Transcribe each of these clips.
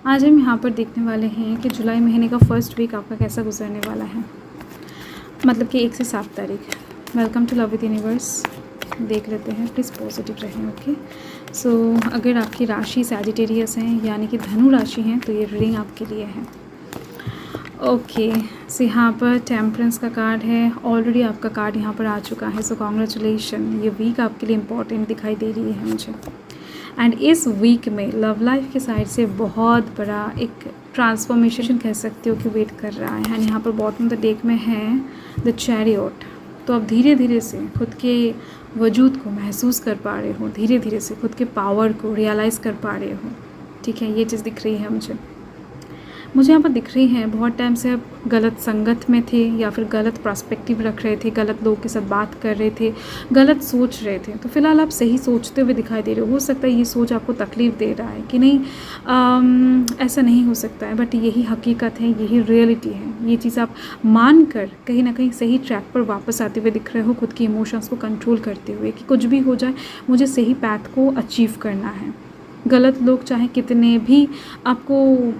आज हम यहाँ पर देखने वाले हैं कि जुलाई महीने का फर्स्ट वीक आपका कैसा गुजरने वाला है, मतलब कि 1 से 7 तारीख। Welcome to love with universe. देख लेते हैं, प्लीज़ पॉजिटिव रहें। ओके सो अगर आपकी राशि सैजिटेरियस हैं यानी कि धनु राशि हैं तो ये रीडिंग आपके लिए है। ओके सो यहाँ पर टेम्परेंस का कार्ड है। ऑलरेडी आपका कार्ड यहाँ पर आ चुका है, सो कॉन्ग्रेचुलेशन। ये वीक आपके लिए इम्पॉर्टेंट दिखाई दे रही है मुझे। एंड इस वीक में लव लाइफ की साइड से बहुत बड़ा एक ट्रांसफॉर्मेशन कह सकते हो कि वेट कर रहा है। एंड यहाँ पर बॉटम द डेक में है द चैरियट। तो आप धीरे धीरे से खुद के वजूद को महसूस कर पा रहे हो, धीरे धीरे से खुद के पावर को रियलाइज़ कर पा रहे हो। ठीक है, ये चीज़ दिख रही है मुझे यहाँ पर दिख रही है। बहुत टाइम से आप गलत संगत में थे या फिर गलत पर्सपेक्टिव रख रहे थे, गलत लोगों के साथ बात कर रहे थे, गलत सोच रहे थे। तो फिलहाल आप सही सोचते हुए दिखाई दे रहे हो सकता है ये सोच आपको तकलीफ़ दे रहा है कि नहीं ऐसा नहीं हो सकता है, बट यही हकीकत है, यही रियलिटी है। ये चीज़ आप मान कर कहीं ना कहीं सही ट्रैक पर वापस आते हुए दिख रहे हो, खुद की इमोशंस को कंट्रोल करते हुए कि कुछ भी हो जाए मुझे सही पैथ को अचीव करना है। गलत लोग चाहे कितने भी आपको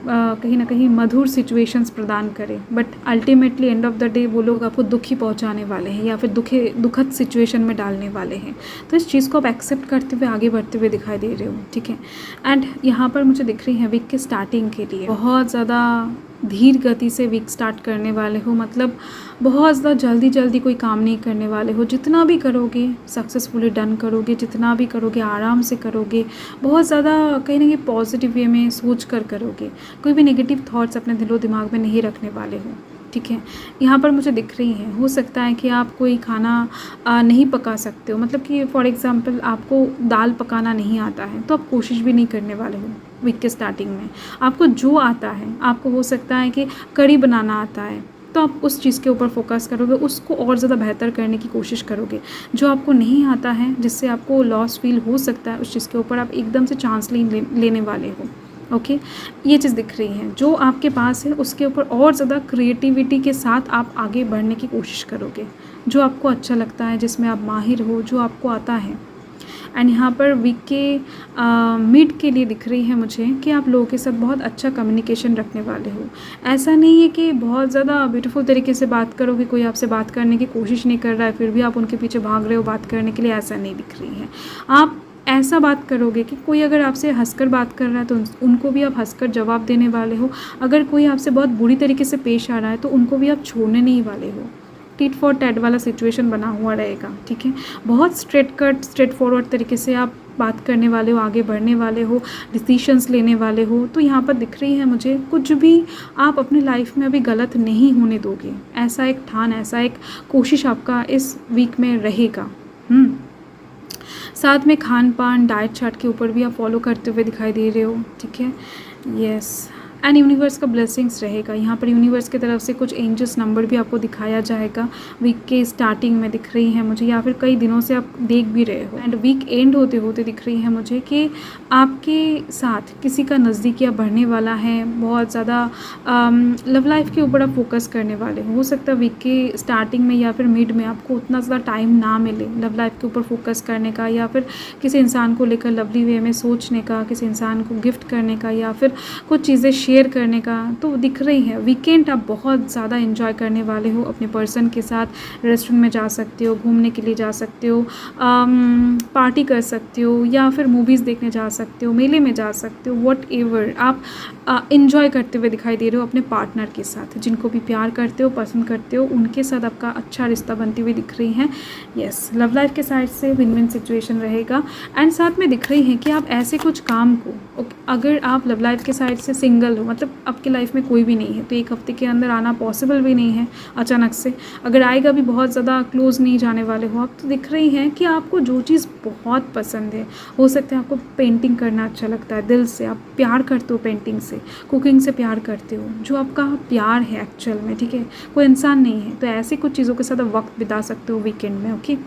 कहीं ना कहीं मधुर सिचुएशंस प्रदान करें, but ultimately end of the day वो लोग आपको दुखी पहुंचाने वाले हैं या फिर दुखद सिचुएशन में डालने वाले हैं। तो इस चीज़ को आप एक्सेप्ट करते हुए आगे बढ़ते हुए दिखाई दे रहे हो। ठीक है, एंड यहाँ पर मुझे दिख रही है वीक के स्टार्टिंग के लिए बहुत ज़्यादा धीर गति से वीक स्टार्ट करने वाले हो, मतलब बहुत ज़्यादा जल्दी कोई काम नहीं करने वाले हो। जितना भी करोगे सक्सेसफुली डन करोगे, जितना भी करोगे आराम से करोगे, बहुत ज़्यादा कहीं ना कहीं पॉजिटिव वे में सोच कर करोगे। कोई भी नेगेटिव थॉट्स अपने दिलो दिमाग में नहीं रखने वाले हो। ठीक है, यहाँ पर मुझे दिख रही है हो सकता है कि आप कोई खाना नहीं पका सकते हो, मतलब कि फॉर एग्ज़ाम्पल आपको दाल पकाना नहीं आता है तो आप कोशिश भी नहीं करने वाले हो वीक के स्टार्टिंग में। आपको जो आता है, आपको हो सकता है कि कढ़ी बनाना आता है तो आप उस चीज़ के ऊपर फोकस करोगे, उसको और ज़्यादा बेहतर करने की कोशिश करोगे। जो आपको नहीं आता है, जिससे आपको लॉस फील हो सकता है, उस चीज़ के ऊपर आप एकदम से चांस लेने वाले हो। ओके, ये चीज़ दिख रही है। जो आपके पास है उसके ऊपर और ज़्यादा क्रिएटिविटी के साथ आप आगे बढ़ने की कोशिश करोगे। जो आपको अच्छा लगता है, जिसमें आप माहिर हो, जो आपको आता है। एंड यहाँ पर वीक के मिड के लिए दिख रही है मुझे कि आप लोगों के साथ बहुत अच्छा कम्युनिकेशन रखने वाले हो। ऐसा नहीं है कि बहुत ज़्यादा ब्यूटीफुल तरीके से बात करोगे, कोई आपसे बात करने की कोशिश नहीं कर रहा है फिर भी आप उनके पीछे भाग रहे हो बात करने के लिए, ऐसा नहीं दिख रही है। आप ऐसा बात करोगे कि कोई अगर आपसे हंसकर बात कर रहा है तो उनको भी आप हंसकर जवाब देने वाले हो। अगर कोई आपसे बहुत बुरी तरीके से पेश आ रहा है तो उनको भी आप छोड़ने नहीं वाले हो। टिट फॉर टैट वाला सिचुएशन बना हुआ रहेगा। ठीक है, बहुत स्ट्रेट फॉरवर्ड तरीके से आप बात करने वाले हो, आगे बढ़ने वाले हो, डिसीशंस लेने वाले हो। तो यहाँ पर दिख रही है मुझे कुछ भी आप अपनी लाइफ में अभी गलत नहीं होने दोगे, ऐसा एक ठान, ऐसा एक कोशिश आपका इस वीक में रहेगा। साथ में खान पान डाइट चार्ट के ऊपर भी आप फॉलो करते हुए दिखाई दे रहे हो। ठीक है, यस, एंड यूनिवर्स का ब्लेसिंग्स रहेगा। यहाँ पर यूनिवर्स की तरफ से कुछ एंजल्स नंबर भी आपको दिखाया जाएगा वीक के स्टार्टिंग में दिख रही है मुझे, या फिर कई दिनों से आप देख भी रहे हो। एंड वीक एंड होते होते दिख रही है मुझे कि आपके साथ किसी का नज़दीकिया बढ़ने वाला है। बहुत ज़्यादा लव लाइफ के ऊपर आप फोकस करने वाले हो सकता है वीक के स्टार्टिंग में या फिर मिड में आपको उतना ज़्यादा टाइम ना मिले लव लाइफ के ऊपर फोकस करने का, या फिर किसी इंसान को लेकर लवली वे में सोचने का, किसी इंसान को गिफ्ट करने का, या फिर कुछ चीज़ें शेयर करने का। तो दिख रही है वीकेंड आप बहुत ज़्यादा एंजॉय करने वाले हो अपने पर्सन के साथ। रेस्टोरेंट में जा सकते हो, घूमने के लिए जा सकते हो, पार्टी कर सकते हो, या फिर मूवीज़ देखने जा सकते हो, मेले में जा सकते हो, वॉट एवर आप एंजॉय करते हुए दिखाई दे रहे हो अपने पार्टनर के साथ। जिनको भी प्यार करते हो, पसंद करते हो, उनके साथ आपका अच्छा रिश्ता बनती हुई दिख रही है। यस, लव लाइफ के साइड से विन विन सिचुएशन रहेगा। एंड साथ में दिख रही है कि आप ऐसे कुछ काम को, अगर आप लव लाइफ के साइड से सिंगल हो, मतलब आपके लाइफ में कोई भी नहीं है, तो 1 हफ्ते के अंदर आना पॉसिबल भी नहीं है अचानक से। अगर आएगा भी बहुत ज़्यादा क्लोज नहीं जाने वाले हो आप। तो दिख रही है कि आपको जो चीज़ बहुत पसंद है, हो सकता है आपको पेंटिंग करना अच्छा लगता है, दिल से आप प्यार करते हो पेंटिंग से, कुकिंग से प्यार करते हो, जो आपका प्यार है एक्चुअल में। ठीक है, कोई इंसान नहीं है, तो ऐसी कुछ चीज़ों के साथ आप वक्त बिता सकते हो वीकेंड में। ओके,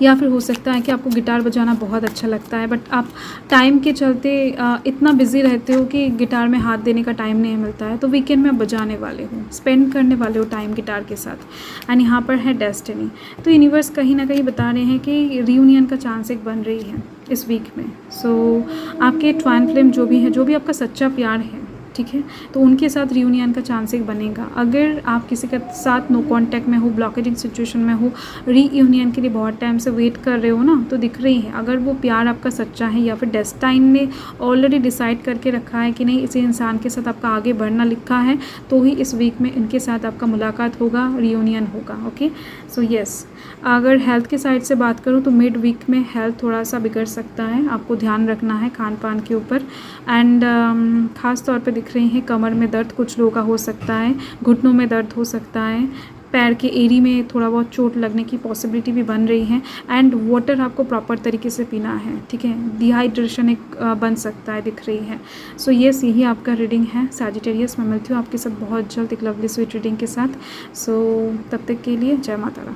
या फिर हो सकता है कि आपको गिटार बजाना बहुत अच्छा लगता है, बट आप टाइम के चलते इतना बिजी रहते हो कि गिटार में हाथ देने का टाइम नहीं मिलता है। तो वीकेंड में बजाने वाले हो, स्पेंड करने वाले हो टाइम गिटार के साथ। एंड यहाँ पर है डेस्टिनी। तो यूनिवर्स कहीं ना कहीं बता रहे हैं कि रियूनियन का चांस एक बन रही है इस वीक में। सो आपके ट्वाइन फ्लेम जो भी है, जो भी आपका सच्चा प्यार है, ठीक है, तो उनके साथ रियूनियन का चांस एक बनेगा। अगर आप किसी के साथ नो कांटेक्ट में हो, ब्लॉकेजिंग सिचुएशन में हो, रीयूनियन के लिए बहुत टाइम से वेट कर रहे हो ना, तो दिख रही है अगर वो प्यार आपका सच्चा है या फिर डेस्टाइन ने ऑलरेडी डिसाइड करके रखा है कि नहीं इसी इंसान के साथ आपका आगे बढ़ना लिखा है, तो ही इस वीक में इनके साथ आपका मुलाकात होगा, रियूनियन होगा। Okay, so yes. अगर हेल्थ के साइड से बात करूँ तो मिड वीक में हेल्थ थोड़ा सा बिगड़ सकता है, आपको ध्यान रखना है खान पान के ऊपर। एंड ख़ास तौर पे दिख रही हैं कमर में दर्द कुछ लोगों का हो सकता है, घुटनों में दर्द हो सकता है, पैर के एरी में थोड़ा बहुत चोट लगने की पॉसिबिलिटी भी बन रही है। एंड वाटर आपको प्रॉपर तरीके से पीना है, ठीक है, डिहाइड्रेशन एक बन सकता है, दिख रही है। सो येस, यही आपका रीडिंग है सैजिटेरियस। मैं मिलती हूँ आपके साथ बहुत जल्द एक लवली स्वीट रीडिंग के साथ। सो तब तक के लिए जय माता रा।